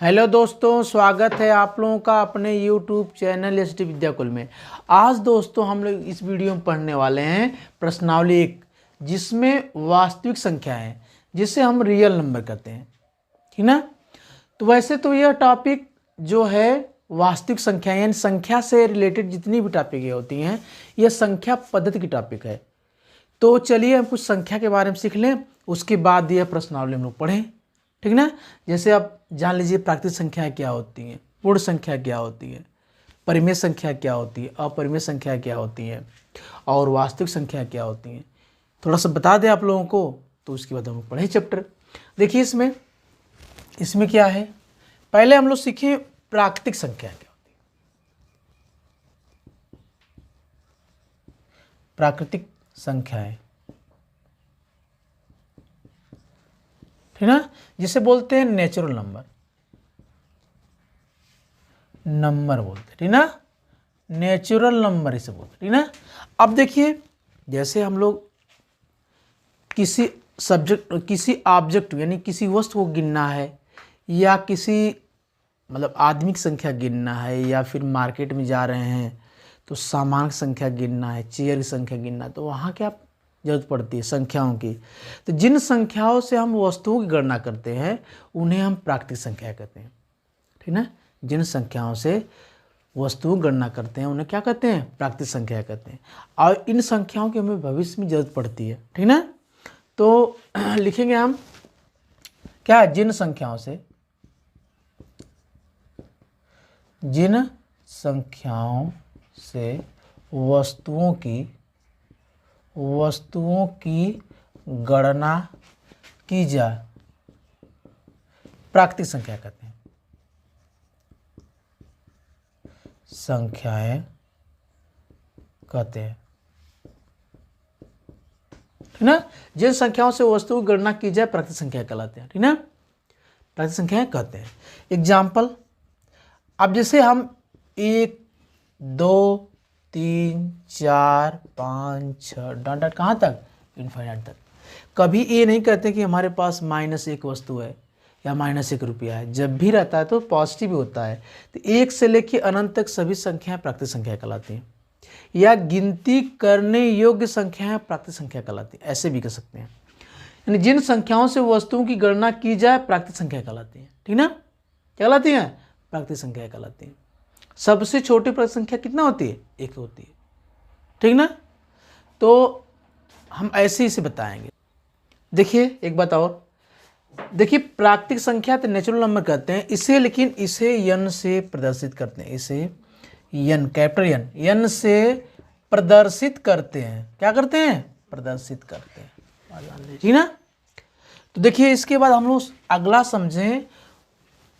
Hello दोस्तों, स्वागत है आप लोगों का अपने YouTube चैनल एसटी विद्याकुल में। आज दोस्तों हम लोग इस वीडियो में पढ़ने वाले हैं प्रश्नावली 1, जिसमें वास्तविक संख्या है जिसे हम रियल नंबर कहते हैं, ठीक ना। तो वैसे तो यह टॉपिक जो है वास्तविक संख्या यानी संख्या से रिलेटेड जितनी भी टॉपिक होती हैं यह संख्या पद्धति की टॉपिक है। तो चलिए हम कुछ संख्या के बारे में सीख लें, उसके बाद यह प्रश्नावली हम लोग पढ़ें, ठीक ना। जैसे आप जान लीजिए प्राकृतिक संख्याएं क्या होती हैं, पूर्ण संख्या क्या होती है, परिमेय संख्या क्या होती है, अपरिमेय संख्या क्या होती है और वास्तविक संख्या क्या होती है। थोड़ा सा बता दें आप लोगों को, तो उसके बाद हम लोग पढ़े चैप्टर। देखिए इसमें क्या है, पहले हम लोग सीखें प्राकृतिक संख्या क्या होती है। प्राकृतिक संख्याएं, ठीक ना, जिसे बोलते हैं नेचुरल नंबर बोलते हैं, ठीक ना। नेचुरल नंबर इसे बोलते हैं, ठीक ना। अब देखिए जैसे हम लोग किसी ऑब्जेक्ट यानी किसी वस्तु को गिनना है या किसी मतलब आदमी की संख्या गिनना है या फिर मार्केट में जा रहे हैं तो सामान की संख्या गिनना है, चेयर की संख्या गिनना है, तो वहाँ क्या जरूरत पड़ती है संख्याओं की। तो जिन संख्याओं से हम वस्तुओं की गणना करते हैं उन्हें हम प्राकृतिक संख्या कहते हैं, ठीक ना। जिन संख्याओं से वस्तुओं की गणना करते हैं उन्हें क्या कहते हैं, प्राकृतिक संख्या कहते हैं। और इन संख्याओं की हमें भविष्य में जरूरत पड़ती है, ठीक ना। तो लिखेंगे हम क्या, जिन संख्याओं से वस्तुओं की गणना की जाए प्राकृतिक संख्या कहते हैं, संख्याएं कहते हैं, ठीक ना। जिन संख्याओं से वस्तुओं की गणना की जाए प्राकृतिक संख्या कहलाते हैं, ठीक ना, प्राकृतिक संख्याएं कहते हैं। एग्जाम्पल, अब जैसे हम 1 2 3 4 5 6 डॉट कहाँ तक, इनफाइनाइट तक। कभी ये नहीं कहते कि हमारे पास -1 वस्तु है या -1 रुपया है। जब भी रहता है तो पॉजिटिव भी होता है। तो 1 से लेकर अनंत तक सभी संख्याएं प्राकृतिक संख्या कहलाती हैं, या गिनती करने योग्य संख्याएं प्राकृतिक संख्या कहलाती हैं, ऐसे भी कह सकते हैं। यानी जिन संख्याओं से वस्तुओं की गणना की जाए प्राकृतिक संख्या कहलाती है, ठीक ना। क्या कहलाती हैं, प्राकृतिक संख्या कहलाती है। सबसे छोटी प्राकृतिक संख्या कितना होती है, 1 होती है, ठीक ना। तो हम ऐसे ही से बताएंगे। देखिए एक बात और, देखिए प्राकृतिक संख्या तो नेचुरल नंबर कहते हैं इसे, लेकिन इसे यन से प्रदर्शित करते हैं। इसे यन, कैपिटल यन से प्रदर्शित करते हैं। क्या करते हैं, प्रदर्शित करते हैं, ठीक ना। तो देखिए इसके बाद हम लोग अगला समझें,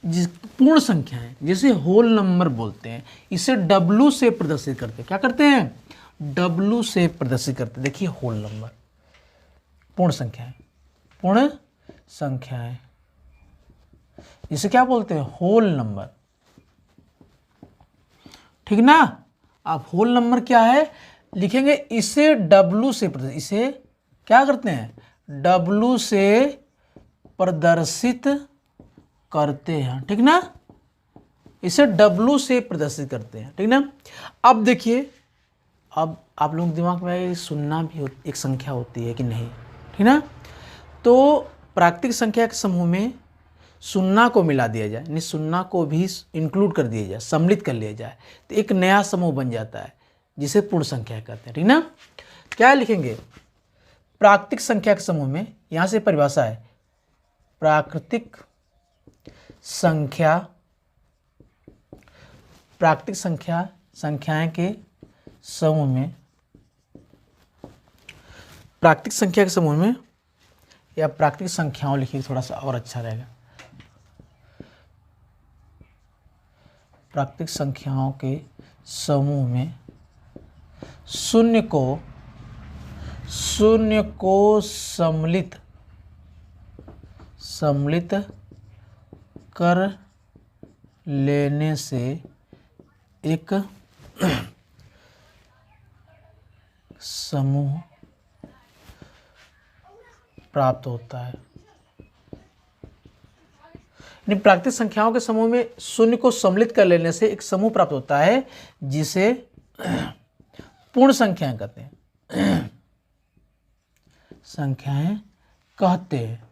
जिस पूर्ण संख्या है जिसे होल नंबर बोलते हैं, इसे W से प्रदर्शित करते हैं। क्या करते हैं, W से प्रदर्शित करते हैं। देखिए होल नंबर, पूर्ण संख्या है इसे क्या बोलते हैं, होल नंबर, ठीक ना। अब होल नंबर क्या है लिखेंगे, इसे W से प्रदर्शित, इसे क्या करते हैं, W से प्रदर्शित करते हैं, ठीक ना। इसे W से प्रदर्शित करते हैं, ठीक ना। अब देखिए, अब आप लोग दिमाग में सुनना भी एक संख्या होती है कि नहीं, ठीक ना। तो प्राकृतिक संख्या के समूह में शून्य को मिला दिया जाए, यानी शून्य को भी इंक्लूड कर दिया जाए, सम्मिलित कर लिया जाए, तो एक नया समूह बन जाता है जिसे पूर्ण संख्या कहते हैं, ठीक ना। क्या लिखेंगे, प्राकृतिक संख्या के समूह में, यहाँ से परिभाषा है, प्राकृतिक संख्याएं के समूह में, प्राकृतिक संख्या के समूह में, या प्राकृतिक संख्याओं लिखिए थोड़ा सा और अच्छा रहेगा। प्राकृतिक संख्याओं के समूह में शून्य को सम्मिलित कर लेने से एक समूह प्राप्त होता है। यानी प्राकृतिक संख्याओं के समूह में शून्य को सम्मिलित कर लेने से एक समूह प्राप्त होता है जिसे पूर्ण संख्याएं कहते हैं, संख्याएं कहते हैं।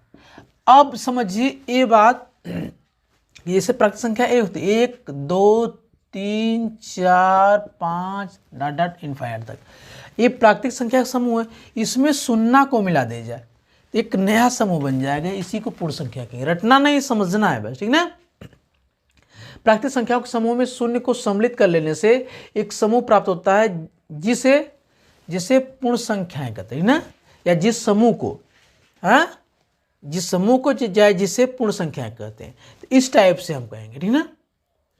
अब समझिए ये बात, जैसे प्राकृतिक संख्या ए होती है 1 2 3 4 5 डॉट डॉट इनफाइनाइट तक, ये प्राकृतिक संख्या का समूह है। इसमें शून्य को मिला दे जाए एक नया समूह बन जाएगा, इसी को पूर्ण संख्या कहेंगे। रटना नहीं, समझना है बस, ठीक ना। प्राकृतिक संख्याओं के समूह में शून्य को सम्मिलित कर लेने से एक समूह प्राप्त होता है जिसे पूर्ण संख्याएं कहते हैं ना, या जिस समूह को जिसे पूर्ण संख्याएं कहते हैं, तो इस टाइप से हम कहेंगे, ठीक ना।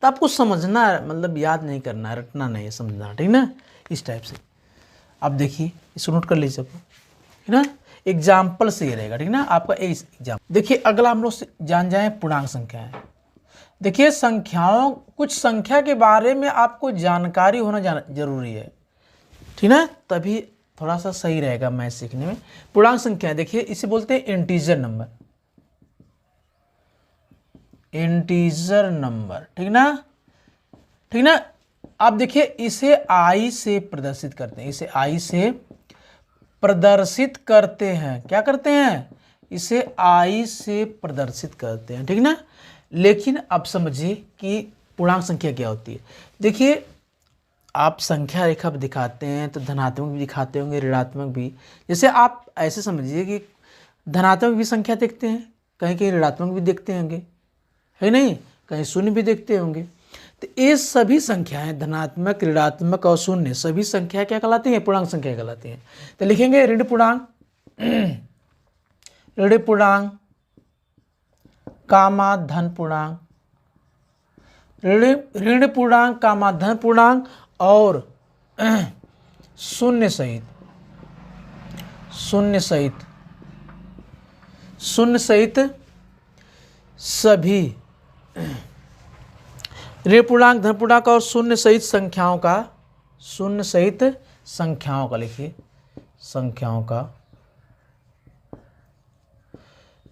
तो आपको समझना है, मतलब याद नहीं करना, रटना नहीं, समझना, ठीक ना, इस टाइप से। अब देखिए, इसको नोट कर लीजिए सबको, ठीक ना। एग्जाम्पल से ये रहेगा, ठीक ना, आपका एग्जाम्पल। देखिए अगला हम लोग जान जाए पूर्णांक संख्याएं। देखिए संख्याओं, कुछ संख्या के बारे में आपको जानकारी होना जरूरी है, ठीक ना, तभी थोड़ा सा सही रहेगा मैथ सीखने में। पूर्णांक संख्या देखिए, इसे बोलते हैं इंटीजर नंबर, इंटीजर नंबर, ठीक ना, ठीक ना। आप देखिए इसे आई से प्रदर्शित करते हैं, इसे आई से प्रदर्शित करते हैं, क्या करते हैं, इसे आई से प्रदर्शित करते हैं, ठीक ना। लेकिन अब समझिए कि पूर्णांक संख्या क्या होती है। देखिए आप संख्या रेखा भी दिखाते हैं तो धनात्मक भी दिखाते होंगे, ऋणात्मक भी। जैसे आप ऐसे समझिए कि धनात्मक भी संख्या देखते हैं, कहीं कहीं ऋणात्मक भी देखते होंगे, है नहीं, कहीं शून्य भी देखते होंगे। तो ये सभी संख्याएं, धनात्मक, ऋणात्मक और शून्य, सभी संख्या क्या कहलाती हैं, पूर्णांक संख्या कहलाती हैं। तो लिखेंगे ऋण पूर्णांक, ऋण पूर्णांक कामा धन पूर्णांक, ऋण पूर्णांक कामा धन पूर्णांक और शून्य सहित, शून्य सहित, शून्य सहित सभी ऋण पूर्णांक, धन पूर्णांक और शून्य सहित संख्याओं का, शून्य सहित संख्याओं का, लिखिए संख्याओं का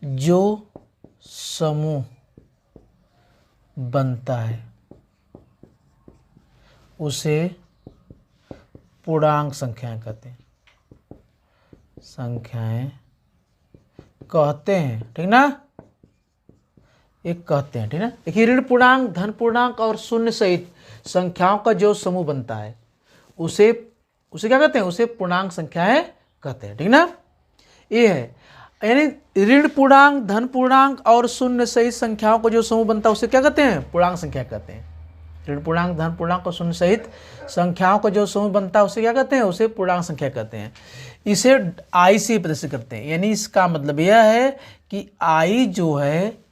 जो समूह बनता है उसे पूर्णांक संख्याएं कहते हैं, संख्याएं कहते हैं, ठीक ना, एक कहते हैं, ठीक ना। देखिए ऋण पूर्णांक, धन पूर्णांक और शून्य सहित संख्याओं का जो समूह बनता है उसे क्या कहते हैं, उसे पूर्णांक संख्याएं कहते हैं, ठीक ना। ये है, यानी ऋण पूर्णांक, धन पूर्णांक और शून्य सहित संख्याओं का जो समूह बनता है उसे क्या कहते हैं, पूर्णांक संख्या कहते हैं। ऋण पूर्णांक, धन पूर्णांक और शून्य सहित संख्याओं का जो समूह बनता है उसे क्या कहते हैं, उसे पूर्णांक संख्या कहते हैं। इसे आई से प्रदर्शित करते हैं, यानी इसका मतलब यह है कि आई जो है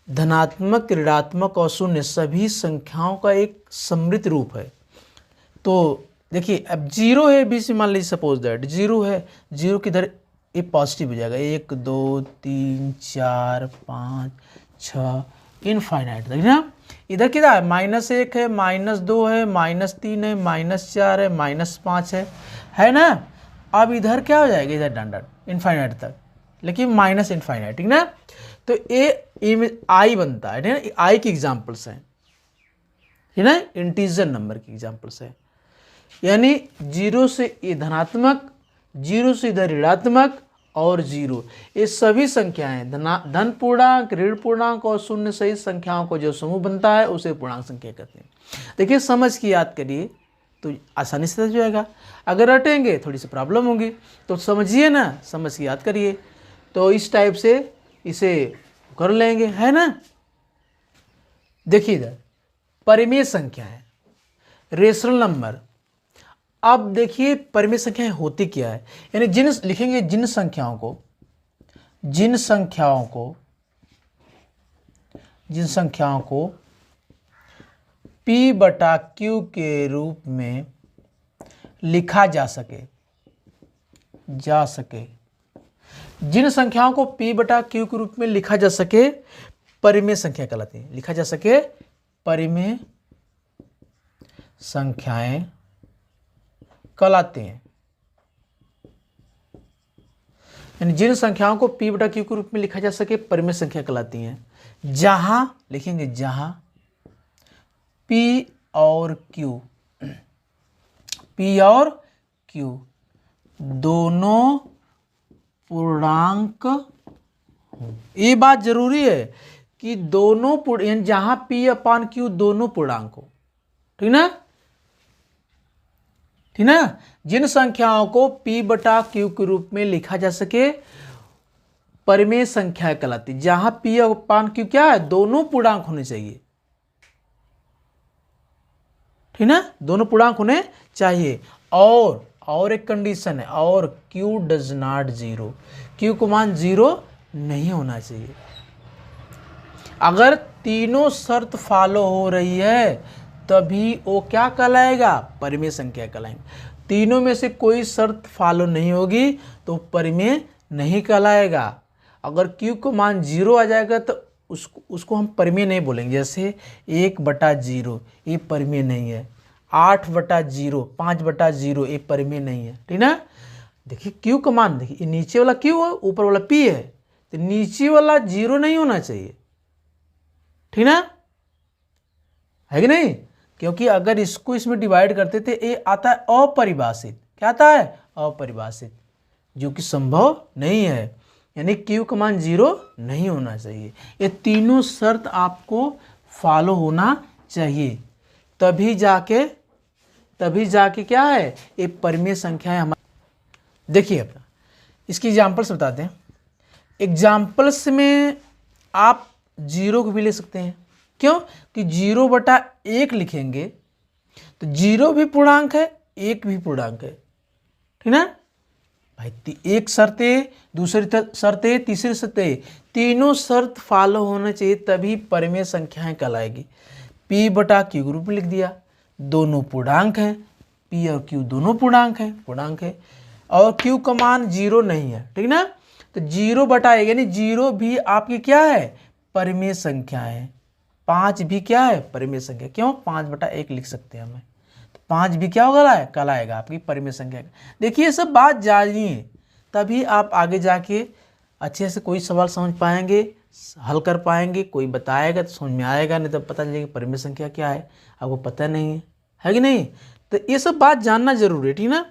धनात्मक, ऋणात्मक और शून्य सभी संख्याओं का एक सम्मिलित रूप है। तो देखिए अब जीरो है बीच में, मान लीजिए सपोज दैट जीरो है, जीरो की इधर ये पॉजिटिव हो जाएगा, 1 2 3 4 5 6 इनफाइनाइट तक ना। इधर कितना है, -1 है, -2 है, -3 है, -4 है, -5 है ना। अब इधर क्या हो जाएगा, इधर डंडा इनफाइनाइट तक, लेकिन माइनस इनफाइनाइट, ठीक ना। तो ये आई बनता है, ठीक ना, आई की एग्जाम्पल्स हैं, ठीक ना, इंटीजर नंबर की एग्जाम्पल्स है। यानी जीरो से ये धनात्मक, जीरो से इधर ऋणात्मक और जीरो, ये सभी संख्याएं धन पूर्णांक, ऋण पूर्णांक और शून्य सहित संख्याओं को जो समूह बनता है उसे पूर्णांक संख्या कहते हैं। देखिए समझ के याद करिए तो आसानी से समझ जाएगा, अगर रटेंगे थोड़ी सी प्रॉब्लम होगी, तो समझिए ना, समझ के याद करिए। तो इस टाइप से इसे कर लेंगे, है ना। देखिए इधर परिमेय संख्या है, रेशनल नंबर। अब देखिए परिमेय संख्याएं होती क्या है, यानी लिखेंगे जिन संख्याओं को P/Q के रूप में लिखा जा सके, जिन संख्याओं को P/Q के रूप में लिखा जा सके परिमेय संख्या कहलाती है, लिखा जा सके परिमेय संख्याएं कहलाते हैं। यानी जिन संख्याओं को P/Q के रूप में लिखा जा सके परिमेय संख्या कहलाती हैं। जहां लिखेंगे जहां P और Q, P और Q दोनों पूर्णांक हो। ये बात जरूरी है कि दोनों जहां P अपान Q दोनों पूर्णांक हो, ठीक ना, ठीक ना। जिन संख्याओं को P बटा Q के रूप में लिखा जा सके परिमेय संख्या कहलाती। जहां P अपान Q क्या है, दोनों पूर्णांक होने चाहिए, ठीक ना, दोनों पूर्णांक होने चाहिए। और एक कंडीशन है, और Q does not zero, Q को मान जीरो नहीं होना चाहिए। अगर तीनों शर्त फॉलो हो रही है तभी वो क्या कहलाएगा, परिमेय संख्या कहलाएंगे। तीनों में से कोई शर्त फॉलो नहीं होगी तो परिमेय नहीं कहलाएगा। अगर Q को मान जीरो आ जाएगा तो उसको हम परिमेय नहीं बोलेंगे। जैसे 1/0 ये परिमेय नहीं है, 8/0, 5/0 ये परिमेय नहीं है, ठीक ना। देखिए Q का मान, देखिए नीचे वाला Q है, ऊपर वाला P है, तो नीचे वाला जीरो नहीं होना चाहिए, ठीक ना, है कि नहीं। क्योंकि अगर इसको इसमें डिवाइड करते थे ये आता है अपरिभाषित। क्या आता है, अपरिभाषित, जो कि संभव नहीं है। यानी Q का मान जीरो नहीं होना चाहिए। ये तीनों शर्त आपको फॉलो होना चाहिए, तभी जाके क्या है, ये परिमेय संख्या है हमारी। देखिए अपना इसकी एग्जाम्पल्स बताते हैं। एग्जाम्पल्स में आप जीरो को भी ले सकते हैं। क्यों कि 0/1 लिखेंगे तो 0 भी पूर्णांक है, 1 भी पूर्णांक है, ठीक ना भाई। एक शर्त है, दूसरी शर्त है, तीसरी शर्त है, तीनों शर्त फॉलो होना चाहिए तभी परिमेय संख्याएं कहलाएगी। P बटा Q के रूप में लिख दिया, दोनों पूर्णांक हैं, P और Q दोनों पूर्णांक है, और Q का मान जीरो नहीं है, ठीक ना। तो 0/1 यानी जीरो भी आपकी क्या है, परिमेय संख्या है। 5 भी क्या है, परिमेय संख्या। क्यों, 5/1 लिख सकते हैं हमें, तो 5 भी क्या होगा, कहलाएगा आपकी परिमेय संख्या। देखिए ये सब बात जानिए, तभी आप आगे जाके अच्छे से कोई सवाल समझ पाएंगे, हल कर पाएंगे। कोई बताएगा तो समझ में आएगा, नहीं तो पता चलेगा परिमेय संख्या क्या है, आपको पता नहीं है कि नहीं। तो ये सब बात जानना जरूरी है, ठीक ना।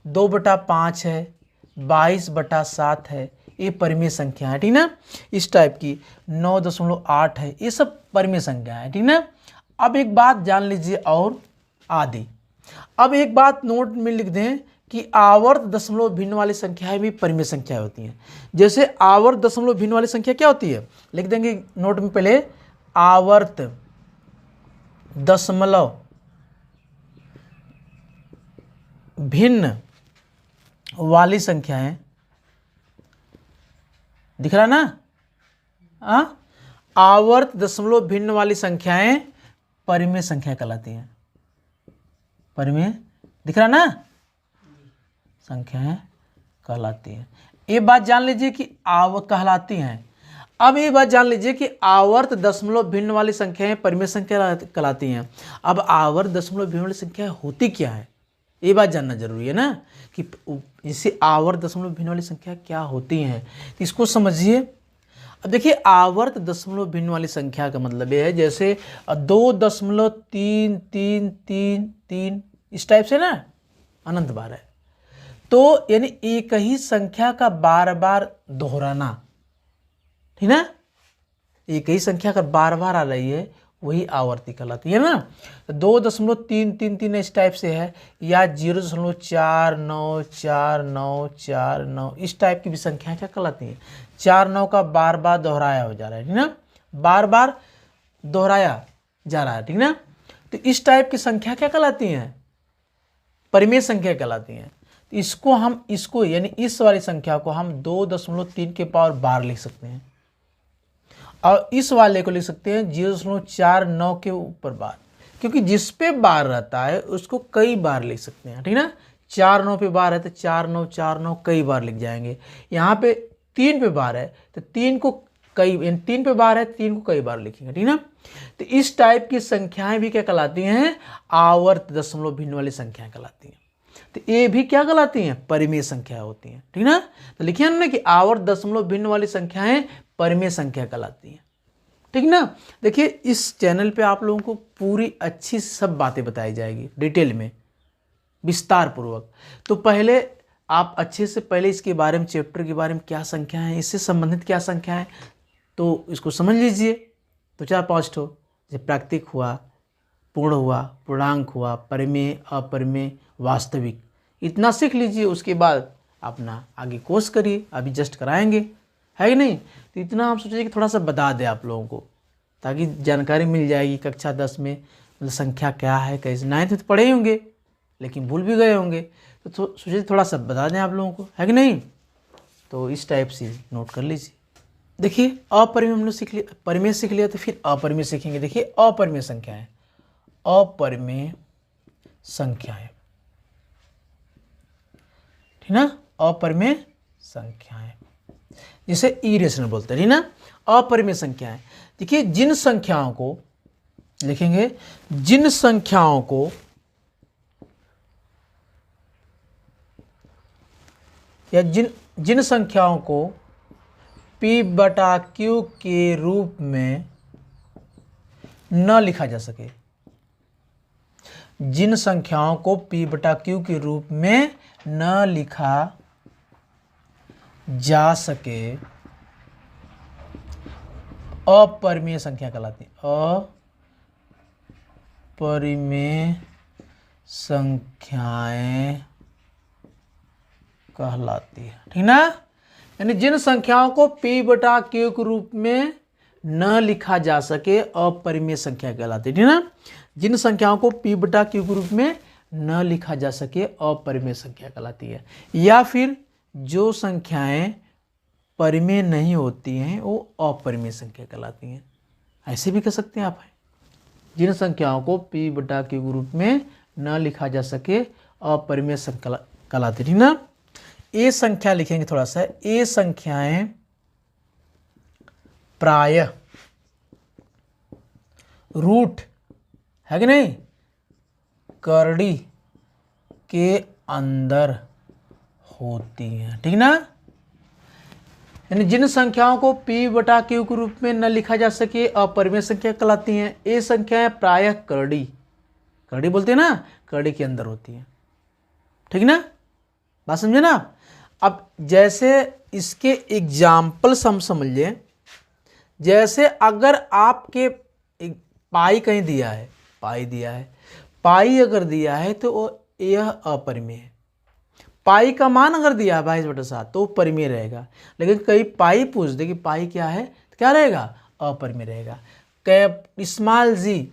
2/5 है, 22/7 है, ये परिमेय संख्या है, ठीक ना। इस टाइप की 9.8 है, ये सब परिमेय संख्या है, ठीक ना। अब एक बात जान लीजिए और आदि। अब एक बात नोट में लिख दें कि आवर्त दशमलव भिन्न वाली संख्याएं भी परिमेय संख्या होती हैं। जैसे आवर्त दशमलव भिन्न वाली संख्या क्या होती है, लिख देंगे नोट में पहले, आवर्त दशमलव भिन्न वाली संख्याएं, दिख रहा ना, आवर्त दशमलव भिन्न वाली संख्याएं परिमेय संख्या कहलाती हैं। परिमेय दिख रहा ना, संख्याएं कहलाती हैं। ये बात जान लीजिए कि कहलाती हैं। अब ये बात जान लीजिए कि आवर्त दशमलव भिन्न वाली संख्याएं परिमेय संख्या कहलाती हैं। अब आवर्त दशमलव भिन्न वाली संख्या होती क्या है, ये बात जानना जरूरी है ना, कि इससे आवर्त दशमलव भिन्न वाली संख्या क्या होती हैं, तो इसको समझिए। अब देखिए आवर्त दशमलव भिन्न वाली संख्या का मतलब ये है, जैसे 2.3333 इस टाइप से ना अनंत बार है, तो यानी एक ही संख्या का बार बार दोहराना, ठीक ना, एक ही संख्या का बार बार आ रही है वही आवर्ती कहलाती है ना। 2.333 इस टाइप से है, या 0.494949 इस टाइप की भी संख्या क्या कहलाती है, 4 का बार बार दोहराया हो जा रहा है, ठीक ना, बार बार दोहराया जा रहा है, ठीक ना। तो इस टाइप की संख्या क्या कहलाती हैं, परिमेय संख्या कहलाती हैं। तो इसको यानी इस वाली संख्या को हम 2.3 के पावर बार लिख सकते हैं, और इस वाले को लिख सकते हैं 0.49 के ऊपर बार, क्योंकि जिस पे बार रहता है उसको कई बार लिख सकते हैं, ठीक ना। 4 पे बार है तो 4 कई बार लिख जाएंगे। यहाँ पे 3 पे बार है तो 3 पे बार है 3 को कई बार लिखेंगे, ठीक ना। तो इस टाइप की संख्याएं भी क्या कहलाती हैं, आवर्त दशमलव भिन्न वाली संख्याएं कहलाती हैं। तो ये भी क्या कहलाती हैं, परिमेय संख्या होती हैं, ठीक ना। तो लिखिए हमने कि आवर्त दशमलव भिन्न वाली संख्याएं परिमेय संख्या कहलाती हैं, ठीक ना। देखिए इस चैनल पे आप लोगों को पूरी अच्छी सब बातें बताई जाएगी डिटेल में, विस्तार पूर्वक। तो पहले आप अच्छे से पहले इसके बारे में, चैप्टर के बारे में क्या संख्या है, इससे संबंधित क्या संख्या है, तो इसको समझ लीजिए। तो 4-5 ठो, जैसे प्राकृतिक हुआ, पूर्ण हुआ, पूर्णांक हुआ, परिमेय, अपरिमेय, वास्तविक, इतना सीख लीजिए। उसके बाद अपना आगे कोर्स करिए, अभी जस्ट कराएंगे, है कि नहीं। तो इतना हम सोचिए कि थोड़ा सा बता दें आप लोगों को, ताकि जानकारी मिल जाएगी कक्षा 10 में मतलब संख्या क्या है, कैसे। 9th में तो पढ़े ही होंगे लेकिन भूल भी गए होंगे, तो सोचिए थोड़ा सा बता दें आप लोगों को, है कि नहीं। तो इस टाइप से नोट कर लीजिए। देखिए अपरिमेय हम लोग सीख लिया, परिमेय सीख लिया, तो फिर अपरिमेय सीखेंगे। देखिए अपरिमेय संख्याएं, अपरिमेय संख्याएं, ठीक ना, अपरिमेय संख्याएं, जिसे इरेशनल बोलते हैं, ठीक ना। अपरिमेय संख्याएं, देखिए जिन संख्याओं को लिखेंगे, जिन संख्याओं को या जिन संख्याओं को P/Q के रूप में न लिखा जा सके, जिन संख्याओं को P/Q के रूप में न लिखा जा सके, अपरिमेय संख्या कहलाती है। अपरिमेय संख्याएं कहलाती है, ठीक ना। यानी जिन संख्याओं को P/Q के रूप में न लिखा जा सके, अपरिमेय संख्या कहलाती है, ठीक ना। जिन संख्याओं को P/Q के रूप में न लिखा जा सके, अपरिमेय संख्या कहलाती है। या फिर जो संख्याएं परिमेय नहीं होती हैं, वो अपरिमेय संख्या कहलाती हैं। ऐसे भी कह सकते हैं आप, जिन संख्याओं को P/Q के रूप में न लिखा जा सके, अपरिमेय संख्या कहलाती है, ठीक ना। ये संख्या लिखेंगे थोड़ा सा, ये संख्याएं प्रायः रूट, है कि नहीं, करड़ी के अंदर होती हैं, ठीक ना। यानी जिन संख्याओं को P/Q के रूप में न लिखा जा सके, अपरिमेय संख्या कहलाती हैं। ये संख्याएं प्रायः करड़ी, करड़ी बोलते हैं ना, करड़ी के अंदर होती हैं, ठीक ना। बात समझे ना। अब जैसे इसके एग्जाम्पल्स हम समझ लें, जैसे अगर आपके पाई कहीं दिया है, पाई दिया है, पाई अगर दिया है तो यह अपरिमेय है। पाई का मान अगर दिया है 22/7 तो परिमेय रहेगा। लेकिन कई पाई पूछ दे कि पाई क्या है, तो क्या रहेगा, अपरिमेय रहेगा। स्मॉल जी,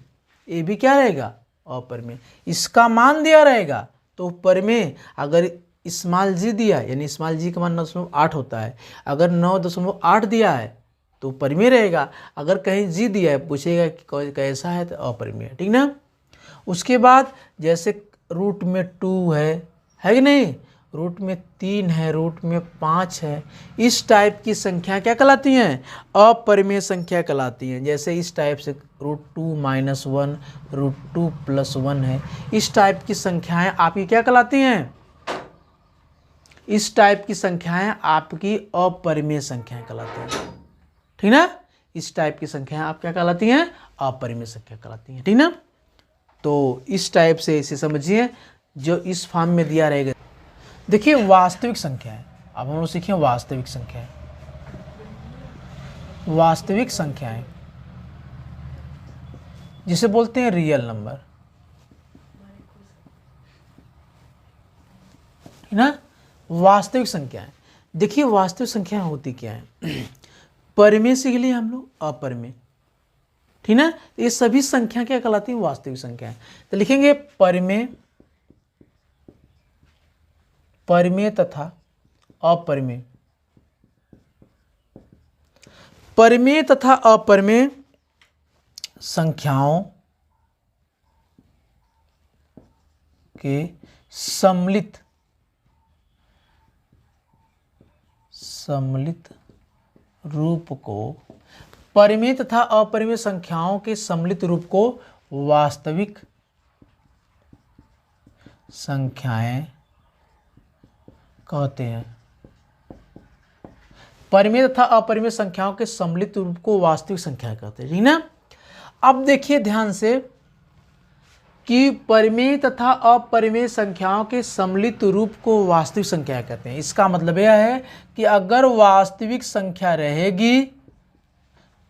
ये भी क्या रहेगा, अपरिमेय। इसका मान दिया रहेगा तो परिमेय। अगर स्मॉल जी दिया, यानी स्मॉल जी का मान 9.8 होता है, अगर 9.8 दिया है तो परिमेय रहेगा। अगर कहीं जी दिया है, पूछेगा कि कैसा है, तो अपरिमेय, ठीक ना। उसके बाद जैसे रूट में 2 है कि नहीं, रूट में 3 है, रूट में 5 है, इस टाइप की संख्या क्या कहलाती हैं, अपरिमेय संख्या कहलाती हैं। जैसे इस टाइप से √2 - 1, √2 + 1 है, इस टाइप की संख्याएं आपकी क्या कहलाती हैं, इस टाइप की संख्याएं आपकी अपरिमेय संख्याएं कहलाती हैं, ठीक ना। इस टाइप की संख्याएं आप क्या कहलाती हैं, अपरिमेय संख्या कहलाती हैं, ठीक ना। तो इस टाइप से इसे समझिए, जो इस फॉर्म में दिया रहेगा। देखिए वास्तविक संख्याएं, अब हम लोग सीखें वास्तविक संख्याएं। वास्तविक संख्याएं जिसे बोलते हैं रियल नंबर, है ना। वास्तविक संख्याएं, देखिए वास्तविक संख्याएं होती क्या है। परिमेय सीख लिए हम लोग, अपरिमेय, ठीक ना। ये सभी संख्या क्या कहलाती हैं, वास्तविक संख्याएं। तो लिखेंगे परिमेय, परिमेय तथा अपरिमेय। परिमेय तथा अपरिमेय संख्याओं के सम्मिलित रूप को, परिमेय तथा अपरिमेय संख्याओं के सम्मिलित रूप को वास्तविक संख्याएं कहते हैं। परिमेय तथा अपरिमेय संख्याओं के सम्मिलित रूप को वास्तविक संख्या कहते हैं, ठीक ना। अब देखिए ध्यान से कि परिमेय तथा अपरिमेय संख्याओं के सम्मिलित रूप को वास्तविक संख्या कहते हैं। इसका मतलब यह है कि अगर वास्तविक संख्या रहेगी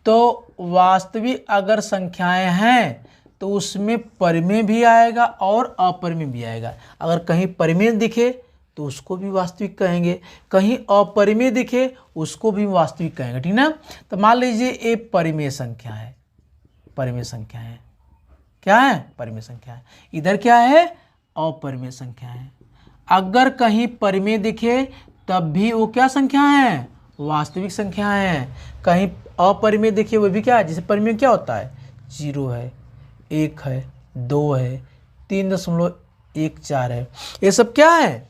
तो वास्तविक अगर संख्याएं हैं तो उसमें परिमेय भी आएगा और अपरिमेय भी आएगा। अगर कहीं परिमेय दिखे तो उसको भी वास्तविक कहेंगे, कहीं अपरिमेय दिखे उसको भी वास्तविक कहेंगे, ठीक ना। तो मान लीजिए ये परिमेय संख्या है, परिमेय संख्या है, क्या है, परिमेय संख्या है। इधर क्या है, अपरिमेय संख्या है। अगर कहीं परिमेय दिखे तब भी वो क्या संख्या है, वास्तविक संख्या है। कहीं अपरिमेय दिखे वो भी क्या है, जैसे परिमेय क्या होता है, 0 है, 1 है, 2 है, 3.14 है, ये सब क्या है,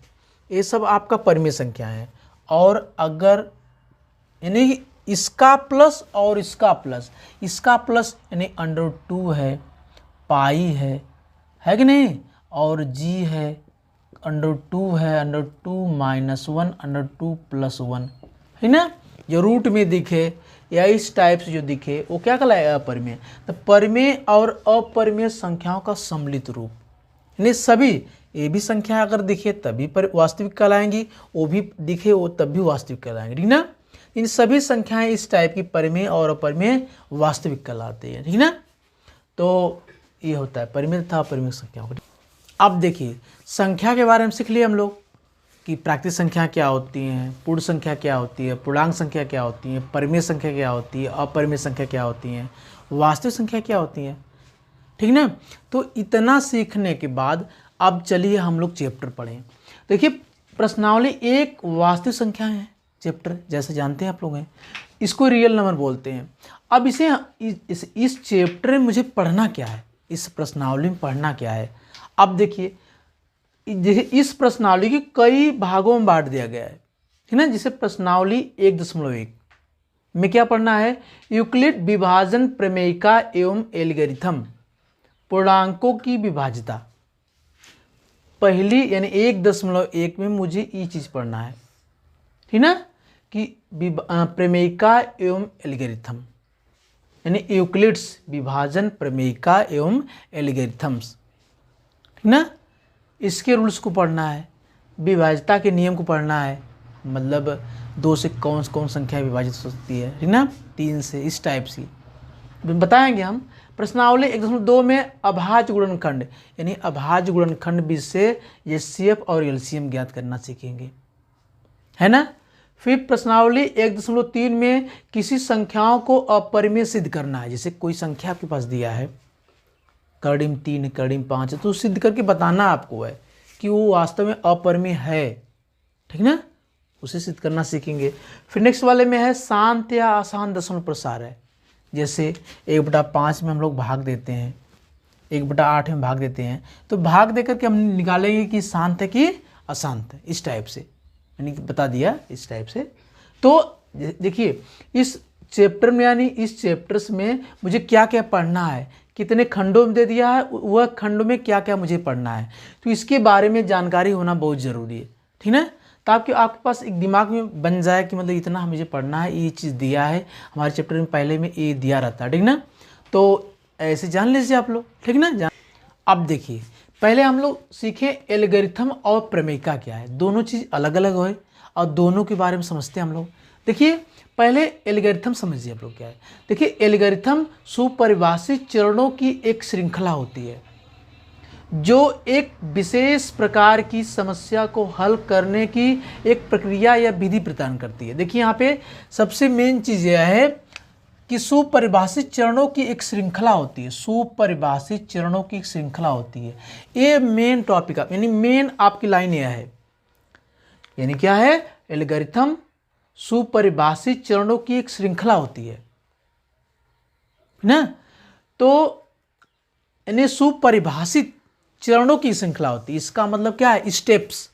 ये सब आपका परिमेय संख्या है। और अगर यानी इसका प्लस और इसका प्लस, इसका प्लस यानी √2 है, पाई है कि नहीं, और जी है, √2 है, √2 - 1, √2 + 1, है ना। जो रूट में दिखे या इस टाइप से जो दिखे वो क्या कहलाएगा, अपरिमेय। तो परिमेय और अपरिमेय संख्याओं का सम्मिलित रूप, यानी सभी ये भी संख्या अगर दिखे तभी वास्तविक कहलाएंगी, वो भी दिखे वो तब भी वास्तविक कहलाएंगे, ठीक ना। इन सभी संख्याएं इस टाइप की परिमेय और अपरिमेय वास्तविक कहलाते हैं, ठीक ना। तो ये होता है परिमेय तथा अपरिमेय संख्याओं का। अब देखिए संख्या के बारे में सीख लिए हम लोग कि प्राकृतिक संख्या क्या होती हैं, पूर्ण संख्या क्या होती है, पूर्णांक संख्या क्या होती है, परिमेय संख्या क्या होती है, अपरिमेय संख्या क्या होती है, वास्तविक संख्या क्या होती है, ठीक ना। तो इतना सीखने के बाद अब चलिए हम लोग चैप्टर पढ़ें। देखिए प्रश्नावली एक वास्तविक संख्या है, चैप्टर जैसे जानते हैं आप लोग हैं, इसको रियल नंबर बोलते हैं। अब इसे इस चैप्टर में मुझे पढ़ना क्या है, इस प्रश्नावली में पढ़ना क्या है। अब देखिए इस प्रश्नावली के कई भागों में बांट दिया गया है, ठीक ना। जैसे प्रश्नावली 1.1 में क्या पढ़ना है, यूक्लिड विभाजन प्रमेयिका एवं एल्गोरिथम, पूर्णांकों की विभाज्यता। पहली यानी 1.1 में मुझे ये चीज़ पढ़ना है, ठीक ना, कि प्रमेयिका एवं एल्गोरिथम यानी यूक्लिड्स विभाजन प्रमेयिका एवं एल्गोरिथम्स, ठीक ना। इसके रूल्स को पढ़ना है, विभाज्यता के नियम को पढ़ना है, मतलब 2 से कौन कौन संख्या विभाजित हो सकती है, ठीक ना, 3 से, इस टाइप से बताएंगे हम। प्रश्नावली 1.2 में अभाज्य गुणनखंड यानी अभाज्य गुणनखंड बीच से एचसीएफ और एलसीएम ज्ञात करना सीखेंगे, है ना। फिर प्रश्नावली 1.3 में किसी संख्याओं को अपरिमेय सिद्ध करना है। जैसे कोई संख्या आपके पास दिया है, कर्डिम 3 कर्डिम 5, तो सिद्ध करके बताना आपको है कि वो वास्तव में अपरिमेय है, ठीक ना, उसे सिद्ध करना सीखेंगे। फिर नेक्स्ट वाले में है शांत या आसान दशमलव प्रसार है। जैसे 1/5 में हम लोग भाग देते हैं, 1/8 में भाग देते हैं, तो भाग देकर के हम निकालेंगे कि शांत है कि अशांत है, इस टाइप से मैंने बता दिया, इस टाइप से। तो देखिए इस चैप्टर में यानी इस चैप्टर्स में मुझे क्या क्या पढ़ना है, कितने खंडों में दे दिया है, वह खंडों में क्या क्या मुझे पढ़ना है, तो इसके बारे में जानकारी होना बहुत ज़रूरी है, ठीक ना। ताकि आपके पास एक दिमाग में बन जाए कि मतलब इतना मुझे पढ़ना है, ये चीज़ दिया है हमारे चैप्टर में, पहले में ये दिया रहता है, ठीक ना। तो ऐसे जान लीजिए आप लोग, ठीक ना। अब देखिए पहले हम लोग सीखें एल्गोरिथम और प्रमेयिका क्या है, दोनों चीज़ अलग अलग है और दोनों के बारे में समझते हैं हम लोग। देखिए पहले एल्गोरिथम समझिए आप लोग क्या है। देखिए एल्गोरिथम सुपरिभाषित चरणों की एक श्रृंखला होती है जो एक विशेष प्रकार की समस्या को हल करने की एक प्रक्रिया या विधि प्रदान करती है। देखिए यहाँ पे सबसे मेन चीज़ यह है कि सुपरिभाषित चरणों की एक श्रृंखला होती है, सुपरिभाषित चरणों की एक श्रृंखला होती है। ये मेन टॉपिक यानी मेन आपकी लाइन यह है, यानी क्या है, एल्गोरिथम सुपरिभाषित चरणों की एक श्रृंखला होती है ना। तो यानी सुपरिभाषित चरणों की श्रृंखला होती है, इसका मतलब क्या है, स्टेप्स।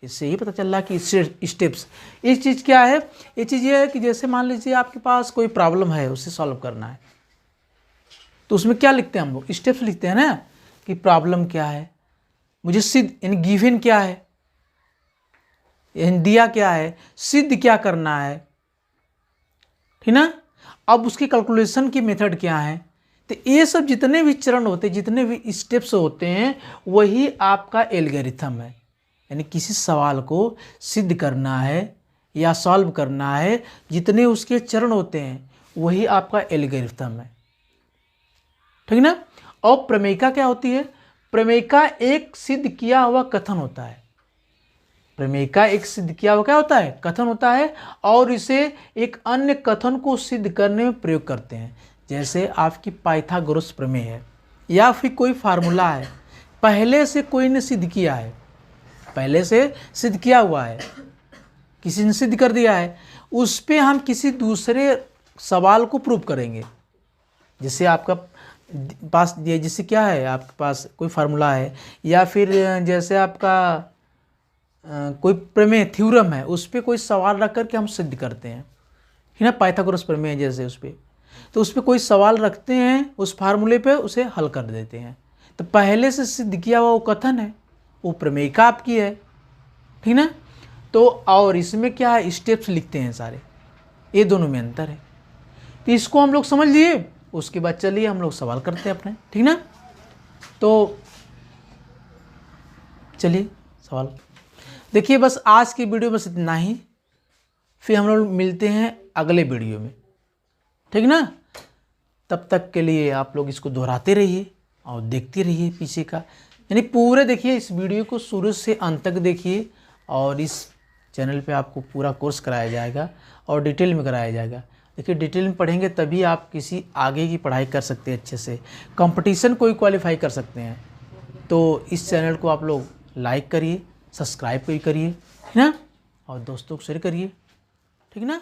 इससे ही पता चल रहा है कि स्टेप्स। एक चीज़ क्या है, ये चीज़ ये है कि जैसे मान लीजिए आपके पास कोई प्रॉब्लम है, उसे सॉल्व करना है, तो उसमें क्या लिखते हैं हम लोग, स्टेप्स लिखते हैं ना, कि प्रॉब्लम क्या है, मुझे सिद्ध यानी गिवन क्या है, यानी दिया क्या है, सिद्ध क्या करना है, ठीक ना। अब उसकी कैलकुलेशन की मेथड क्या है, तो ये सब जितने भी चरण होते हैं, जितने भी स्टेप्स होते हैं, वही आपका एल्गोरिथम है। यानी किसी सवाल को सिद्ध करना है या सॉल्व करना है, जितने उसके चरण होते हैं वही आपका एल्गोरिथम है, ठीक ना। और प्रमेयिका क्या होती है, प्रमेयिका एक सिद्ध किया हुआ कथन होता है। प्रमेयिका एक सिद्ध किया हुआ क्या होता है, कथन होता है, और इसे एक अन्य कथन को सिद्ध करने में प्रयोग करते हैं। जैसे आपकी पाइथागोरस प्रमेय है या फिर कोई फार्मूला है, पहले से कोई ने सिद्ध किया है, पहले से सिद्ध किया हुआ है, किसी ने सिद्ध कर दिया है, उस पर हम किसी दूसरे सवाल को प्रूव करेंगे। जैसे आपका पास ये जैसे क्या है, आपके पास कोई फार्मूला है या फिर जैसे आपका कोई प्रमेय थ्योरम है, उस पर कोई सवाल रख करके हम सिद्ध करते हैं, है ना। पाइथागोरस प्रमेय जैसे उस पर, तो उस पर कोई सवाल रखते हैं, उस फार्मूले पे उसे हल कर देते हैं। तो पहले से सिद्ध किया हुआ वो कथन है, वो प्रमेयिका आपकी है, ठीक ना। तो और इसमें क्या है, स्टेप्स लिखते हैं सारे, ये दोनों में अंतर है। तो इसको हम लोग समझ लिए, उसके बाद चलिए हम लोग सवाल करते हैं अपने, ठीक ना। तो चलिए सवाल देखिए। बस आज की वीडियो बस इतना ही, फिर हम लोग मिलते हैं अगले वीडियो में, ठीक ना। तब तक के लिए आप लोग इसको दोहराते रहिए और देखते रहिए पीछे का, यानी पूरे देखिए, इस वीडियो को शुरू से अंत तक देखिए। और इस चैनल पे आपको पूरा कोर्स कराया जाएगा और डिटेल में कराया जाएगा। देखिए डिटेल में पढ़ेंगे तभी आप किसी आगे की पढ़ाई कर सकते हैं, अच्छे से कंपटीशन कोई क्वालिफाई कर सकते हैं। तो इस चैनल को आप लोग लाइक करिए, सब्सक्राइब भी करिए, है ना, और दोस्तों को शेयर करिए, ठीक ना।